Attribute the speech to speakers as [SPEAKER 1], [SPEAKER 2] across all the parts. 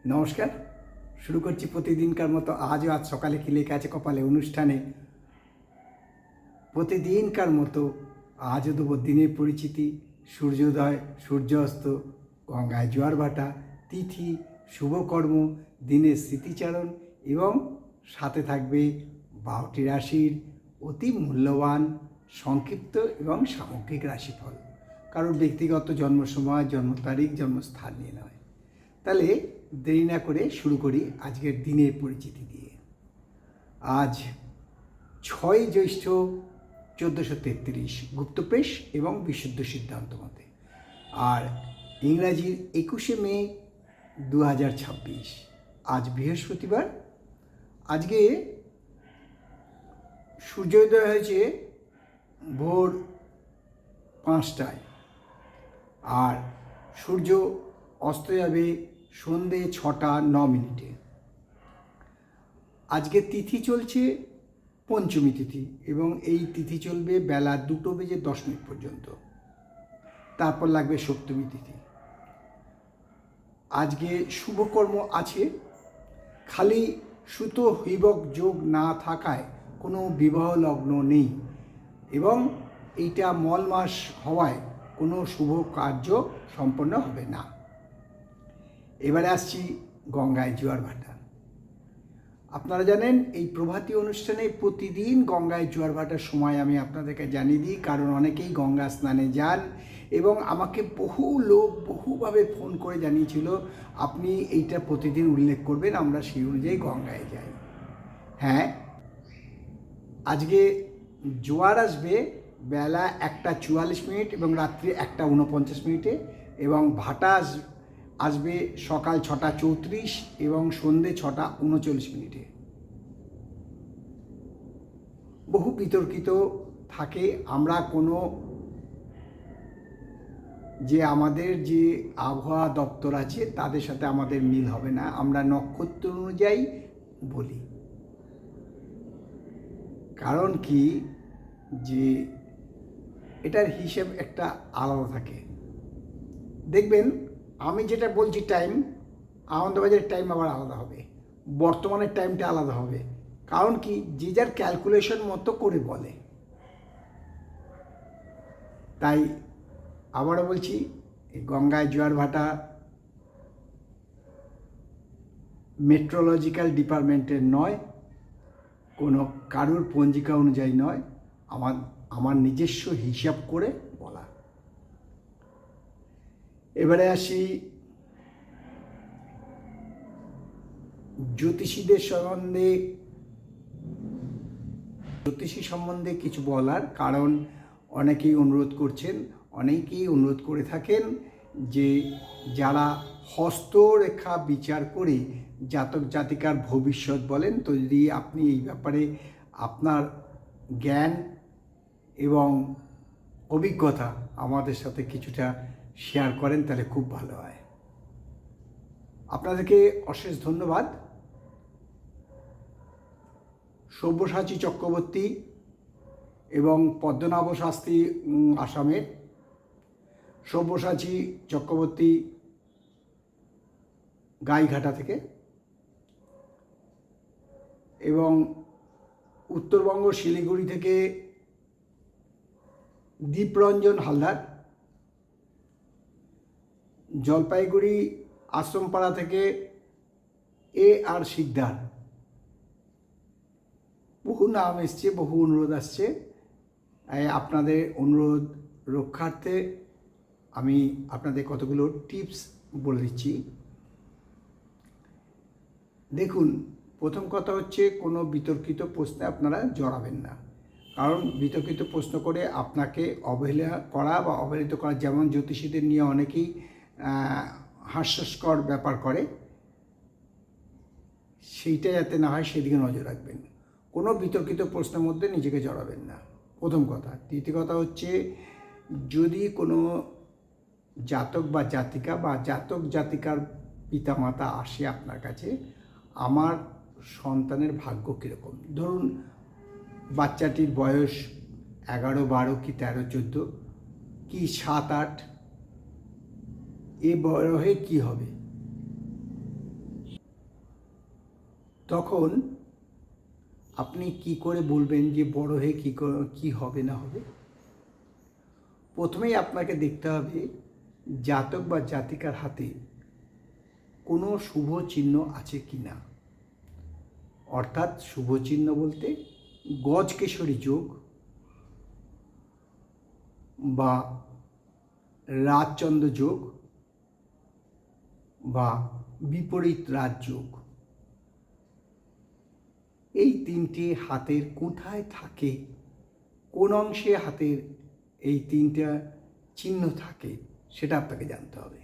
[SPEAKER 1] নমস্কার। শুরু করছি প্রতিদিনকার মতো আজ সকালে কি লেখা আছে কপালে অনুষ্ঠানে। প্রতিদিনকার মতো আজও দেবো দিনের পরিচিতি, সূর্যোদয়, সূর্যাস্ত, গঙ্গায় জোয়ার ভাটা, তিথি, শুভকর্ম, দিনের স্মৃতিচারণ এবং সাথে থাকবে 12টি রাশির অতি মূল্যবান সংক্ষিপ্ত এবং সামগ্রিক রাশিফল। কারোর ব্যক্তিগত জন্ম সময়, জন্ম তারিখ, জন্মস্থান নিয়ে নয়। তাহলে দেরি না করে শুরু করি আজকের দিনের পরিচিতি দিয়ে। আজ 6 জ্যৈষ্ঠ 1433 গুপ্তপ্রেস এবং বিশুদ্ধ সিদ্ধান্ত মতে, আর ইংরাজির 21শে মে 2026। আজ বৃহস্পতিবার। আজকে সূর্যোদয় হয়েছে ভোর 5টায়, আর সূর্য অস্ত যাবে সন্ধে 6:09। আজকে তিথি চলছে পঞ্চমী তিথি এবং এই তিথি চলবে বেলা 2:10 পর্যন্ত। তারপর লাগবে সপ্তমী তিথি। আজকে শুভকর্ম আছে, খালি সুত হৈবক যোগ না থাকায় কোনো বিবাহ লগ্ন নেই এবং এইটা মল মাস হওয়ায় কোনো শুভ কার্য সম্পন্ন হবে না। এবারে আসছি গঙ্গায় জোয়ার ভাটা। আপনারা জানেন এই প্রভাতী অনুষ্ঠানে প্রতিদিন গঙ্গায় জোয়ার ভাটার সময় আমি আপনাদেরকে জানিয়ে দিই, কারণ অনেকেই গঙ্গা স্নানে যান এবং আমাকে বহু লোক বহুভাবে ফোন করে জানিয়েছিল আপনি এইটা প্রতিদিন উল্লেখ করবেন, আমরা সেই অনুযায়ী গঙ্গায় যাই। হ্যাঁ, আজকে জোয়ার আসবে বেলা 1:44 এবং রাত্রি 1:49 এবং ভাটা আসবে সকাল 6:34 এবং সন্ধে 6:39। বহু বিতর্কিত থাকে, আমরা কোনো যে আমাদের যে আবহাওয়া দপ্তর আছে তাদের সাথে আমাদের মিল হবে না, আমরা নক্ষত্র অনুযায়ী বলি। কারণ কি, যে এটার হিসেব একটা আলাদা থাকে। দেখবেন আমি যেটা বলছি টাইম, আনন্দবাজারের টাইম আবার আলাদা হবে, বর্তমানের টাইমটা আলাদা হবে। কারণ কি, যে যার ক্যালকুলেশন মতো করে বলে। তাই আবারও বলছি, এই গঙ্গায় জোয়ার ভাটা মেট্রোলজিক্যাল ডিপার্টমেন্টের নয়, কোনো কারুর পঞ্জিকা অনুযায়ী নয়, আমার নিজস্ব হিসাব করে বলা। এবারে আসি জ্যোতিষী সম্বন্ধে কিছু বলার, কারণ অনেকেই অনুরোধ করছেন, অনেকেই অনুরোধ করে থাকেন যে যারা হস্তরেখা বিচার করে জাতক জাতিকার ভবিষ্যৎ বলেন, তো যদি আপনি এই ব্যাপারে আপনার জ্ঞান এবং অভিজ্ঞতা আমাদের সাথে কিছুটা শেয়ার করেন তাহলে খুব ভালো হয়। আপনাদেরকে অশেষ ধন্যবাদ। সব্যসাচী চক্রবর্তী এবং পদ্মনাভ শাস্ত্রী আসামের, সব্যসাচী চক্রবর্তী গাইঘাটা থেকে, এবং উত্তরবঙ্গ শিলিগুড়ি থেকে দীপরঞ্জন হালদার, জলপাইগুড়ি আশ্রমপাড়া থেকে আর শিকদার। বহু নাম এসছে, বহু অনুরোধ আসছে। আপনাদের অনুরোধ রক্ষার্থে আমি আপনাদের কতগুলো টিপস বলে দিচ্ছি। দেখুন, প্রথম কথা হচ্ছে কোনো বিতর্কিত প্রশ্নে আপনারা জড়াবেন না, কারণ বিতর্কিত প্রশ্ন করে আপনাকে অবহেলা করা বা অবহেলিত করা, যেমন জ্যোতিষীদের নিয়ে অনেকেই হাস্যস্কর ব্যাপার করে, সেইটা যাতে না হয় সেদিকে নজর রাখবেন। কোনো বিতর্কিত প্রশ্নের মধ্যে নিজেকে জড়াবেন না, প্রথম কথা। দ্বিতীয় কথা হচ্ছে, যদি কোনো জাতক বা জাতিকা বা জাতক জাতিকার পিতামাতা আসে আপনার কাছে, আমার সন্তানের ভাগ্য কীরকম, ধরুন বাচ্চাটির বয়স 11, 12 কি 13, 14 কি 7, 8, এ বয়সে কী হবে, তখন আপনি কি করে বলবেন যে বড় হয়ে কি হবে না হবে? প্রথমেই আপনাকে দেখতে হবে জাতক বা জাতিকার হাতে কোনো শুভ চিহ্ন আছে কি না। অর্থাৎ শুভ চিহ্ন বলতে গজকেশরী যোগ বা রাজচন্দ্র যোগ বা বিপরীত রাজযোগ, এই তিনটে হাতের কোথায় থাকে, কোন অংশে হাতের এই তিনটা চিহ্ন থাকে সেটা আপনাকে জানতে হবে।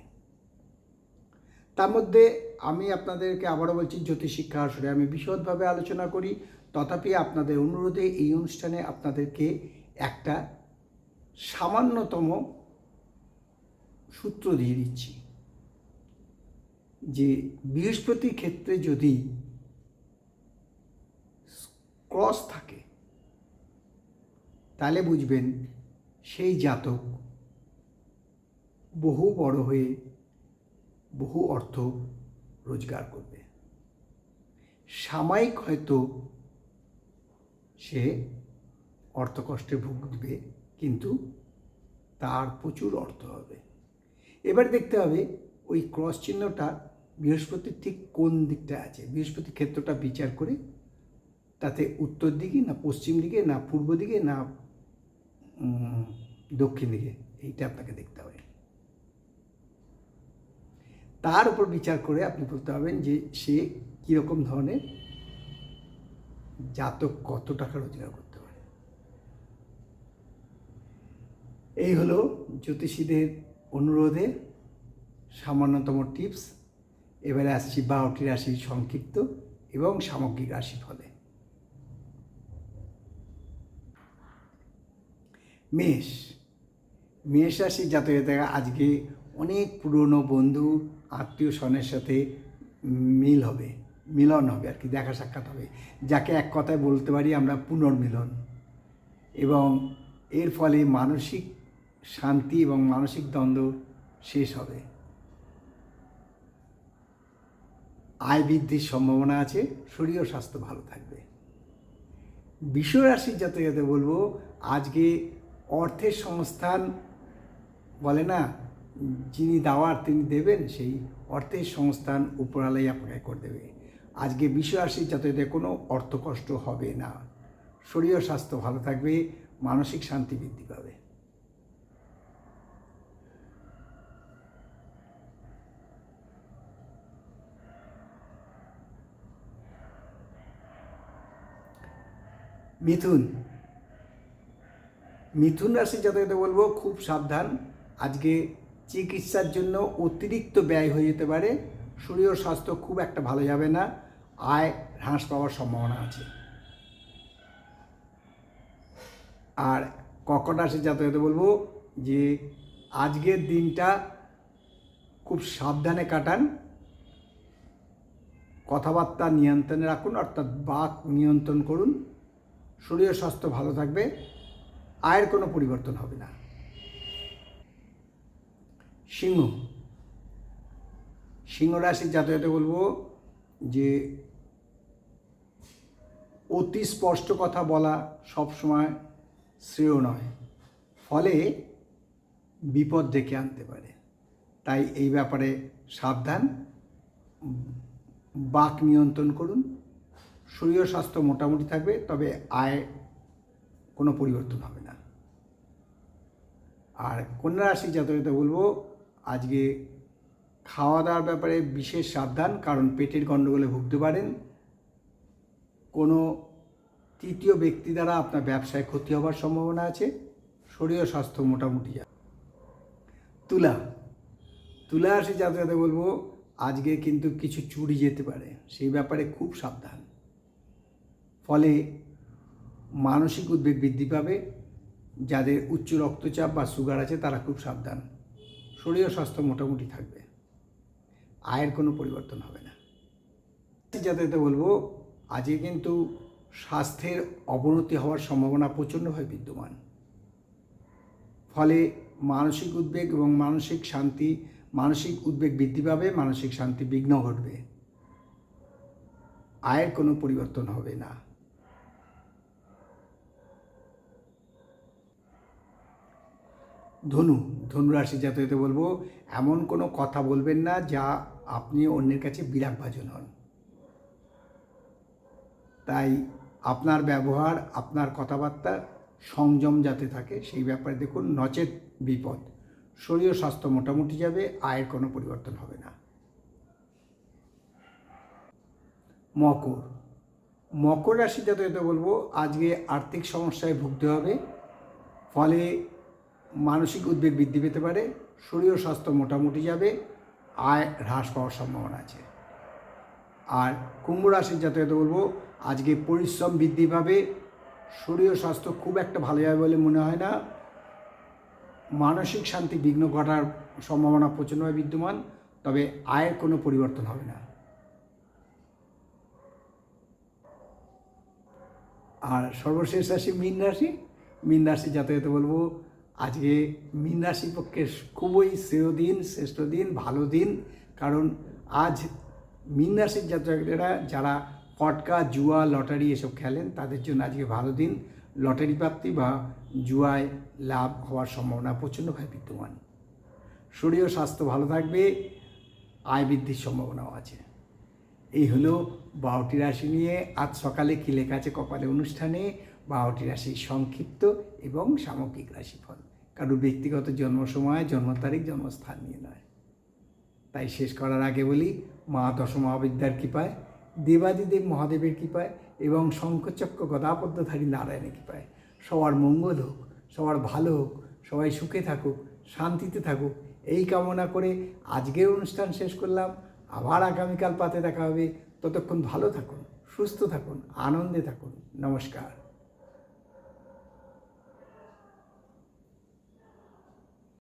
[SPEAKER 1] তার মধ্যে আমি আপনাদেরকে আবারও বলছি, জ্যোতিষ শিক্ষা আসলে আমি বিশদভাবে আলোচনা করি, তথাপি আপনাদের অনুরোধে এই অনুষ্ঠানে আপনাদেরকে একটা সামান্যতম সূত্র দিয়ে দিচ্ছি যে বৃহস্পতির ক্ষেত্রে যদি ক্রস থাকে তাহলে বুঝবেন সেই জাতক বহু বড় হয়ে বহু অর্থ রোজগার করবে। সাময়িক হয়তো সে অর্থকষ্টে ভুগবে, কিন্তু তার প্রচুর অর্থ হবে। এবার দেখতে হবে ওই ক্রস চিহ্নটা বৃহস্পতির ঠিক কোন দিকটা আছে। বৃহস্পতির ক্ষেত্রটা বিচার করে তাতে উত্তর দিকে না পশ্চিম দিকে না পূর্ব দিকে না দক্ষিণ দিকে, এইটা আপনাকে দেখতে হবে। তার উপর বিচার করে আপনি বলতে পারবেন যে সে কীরকম ধরনের জাতক, কত টাকা রোজগার করতে পারে। এই হলো জ্যোতিষীদের অনুরোধে সামান্যতম টিপস। এবারে আসছি 12টি রাশির সংক্ষিপ্ত এবং সামগ্রিক রাশিফলে। মেষ রাশির জাতকেরা আজকে অনেক পুরনো বন্ধু আত্মীয় স্বজনের সাথে মিলন হবে আর কি, দেখা সাক্ষাৎ হবে, যাকে এক কথায় বলতে পারি আমরা পুনর্মিলন। এবং এর ফলে মানসিক শান্তি এবং মানসিক দ্বন্দ্ব শেষ হবে। আয় বৃদ্ধির সম্ভাবনা আছে, শরীর ও স্বাস্থ্য ভালো থাকবে। বৃষ রাশির জাতকদের বলবো আজকে অর্থের সংস্থান বলে না, যিনি দেওয়ার তিনি দেবেন, সেই অর্থের সংস্থান উপরালাই আপনাকে করে দেবে। আজকে বৃষ রাশির জাতকদের কোনো অর্থকষ্ট হবে না, শরীর ও স্বাস্থ্য ভালো থাকবে, মানসিক শান্তি বৃদ্ধি পাবে। মিথুন রাশির জাতকদের বলবো খুব সাবধান, আজকে চিকিৎসার জন্য অতিরিক্ত ব্যয় হয়ে যেতে পারে, শরীর ও স্বাস্থ্য খুব একটা ভালো যাবে না, আয় হ্রাস পাওয়ার সম্ভাবনা আছে। আর কর্কট রাশির জাতকদের বলবো যে আজকের দিনটা খুব সাবধানে কাটান, কথাবার্তা নিয়ন্ত্রণে রাখুন, অর্থাৎ বাক নিয়ন্ত্রণ করুন, শরীর ও স্বাস্থ্য ভালো থাকবে, আয়ের কোনো পরিবর্তন হবে না। সিংহ রাশির জাতকদের বলবো যে অতি স্পষ্ট কথা বলা সবসময় শ্রেয় নয়, ফলে বিপদ ডেকে আনতে পারে, তাই এই ব্যাপারে সাবধান, বাক নিয়ন্ত্রণ করুন, শরীর ও স্বাস্থ্য মোটামুটি থাকবে, তবে আয় কোনো পরিবর্তন হবে না। আর কন্যা রাশির জাতকদের বলবো আজকে খাওয়া দাওয়ার ব্যাপারে বিশেষ সাবধান, কারণ পেটের গণ্ডগোলে ভুগতে পারেন, কোনো তৃতীয় ব্যক্তি দ্বারা আপনার ব্যবসায় ক্ষতি হওয়ার সম্ভাবনা আছে, শরীর ও স্বাস্থ্য মোটামুটি যাবে। তুলা রাশির জাতকদের বলবো আজকে কিন্তু কিছু চুরি যেতে পারে, সেই ব্যাপারে খুব সাবধান, ফলে মানসিক উদ্বেগ বৃদ্ধি পাবে। যাদের উচ্চ রক্তচাপ বা সুগার আছে তারা খুব সাবধান, শরীর ও স্বাস্থ্য মোটামুটি থাকবে, আয়ের কোনো পরিবর্তন হবে না। যাতে বলবো আজকে কিন্তু স্বাস্থ্যের অবনতি হওয়ার সম্ভাবনা প্রচণ্ডভাবে বিদ্যমান, ফলে মানসিক উদ্বেগ এবং মানসিক উদ্বেগ বৃদ্ধি পাবে, মানসিক শান্তি বিঘ্ন ঘটবে। আয়ের কোনো পরিবর্তন হবে না। ধনুরাশি জাতককে বলবো, এমন কোনো কথা বলবেন না যা আপনি অন্যের কাছে বিরাগভাজন হন। তাই আপনার ব্যবহার, আপনার কথাবার্তা সংযম যাতে থাকে সেই ব্যাপারে দেখুন, নচেত বিপদ। শরীর স্বাস্থ্য মোটামুটি যাবে, আয়ের কোনো পরিবর্তন হবে না। মকর রাশি জাতককে বলবো, আজকে আর্থিক সমস্যায় ভুগতে হবে, ফলে মানসিক উদ্বেগ বৃদ্ধি পেতে পারে। শরীর স্বাস্থ্য মোটামুটি যাবে, আয় হ্রাস পাওয়ার সম্ভাবনা আছে। আর কুম্ভ রাশির জাতককে বলবো, আজকে পরিশ্রম বৃদ্ধি পাবে, শরীর স্বাস্থ্য খুব একটা ভালো যাবে বলে মনে হয় না। মানসিক শান্তি বিঘ্ন ঘটার সম্ভাবনা প্রচণ্ডভাবে বিদ্যমান, তবে আয়ের কোনো পরিবর্তন হবে না। আর সর্বশেষ রাশি মীন রাশি জাতককে বলবো, আজকে মীন রাশির পক্ষে খুবই শ্রেষ্ঠ দিন, ভালো দিন। কারণ আজ মীন রাশির জাতকেরা যারা পটকা, জুয়া, লটারি এসব খেলেন তাদের জন্য আজকে ভালো দিন। লটারি প্রাপ্তি বা জুয়ায় লাভ হওয়ার সম্ভাবনা প্রচণ্ডভাবে বিদ্যমান। শরীর ও স্বাস্থ্য ভালো থাকবে, আয় বৃদ্ধির সম্ভাবনাও আছে। এই হলো 12টি রাশি নিয়ে আজ সকালে কি লেখা আছে কপালে অনুষ্ঠানে 12টি রাশির সংক্ষিপ্ত এবং সামগ্রিক রাশিফল। কারোর ব্যক্তিগত জন্ম সময়, জন্ম তারিখ, জন্মস্থান নিয়ে নয়। তাই শেষ করার আগে বলি, মা দশমহাবিদ্যার কৃপায়, দেবাদিদেব মহাদেবের কৃপায় এবং শঙ্খচক্র গদাপদ্মধারী নারায়ণের কৃপায় সবার মঙ্গল হোক, সবার ভালো হোক, সবাই সুখে থাকুক, শান্তিতে থাকুক, এই কামনা করে আজকের অনুষ্ঠান শেষ করলাম। আবার আগামীকাল পাতে দেখা হবে। ততক্ষণ ভালো থাকুন, সুস্থ থাকুন, আনন্দে থাকুন। নমস্কার।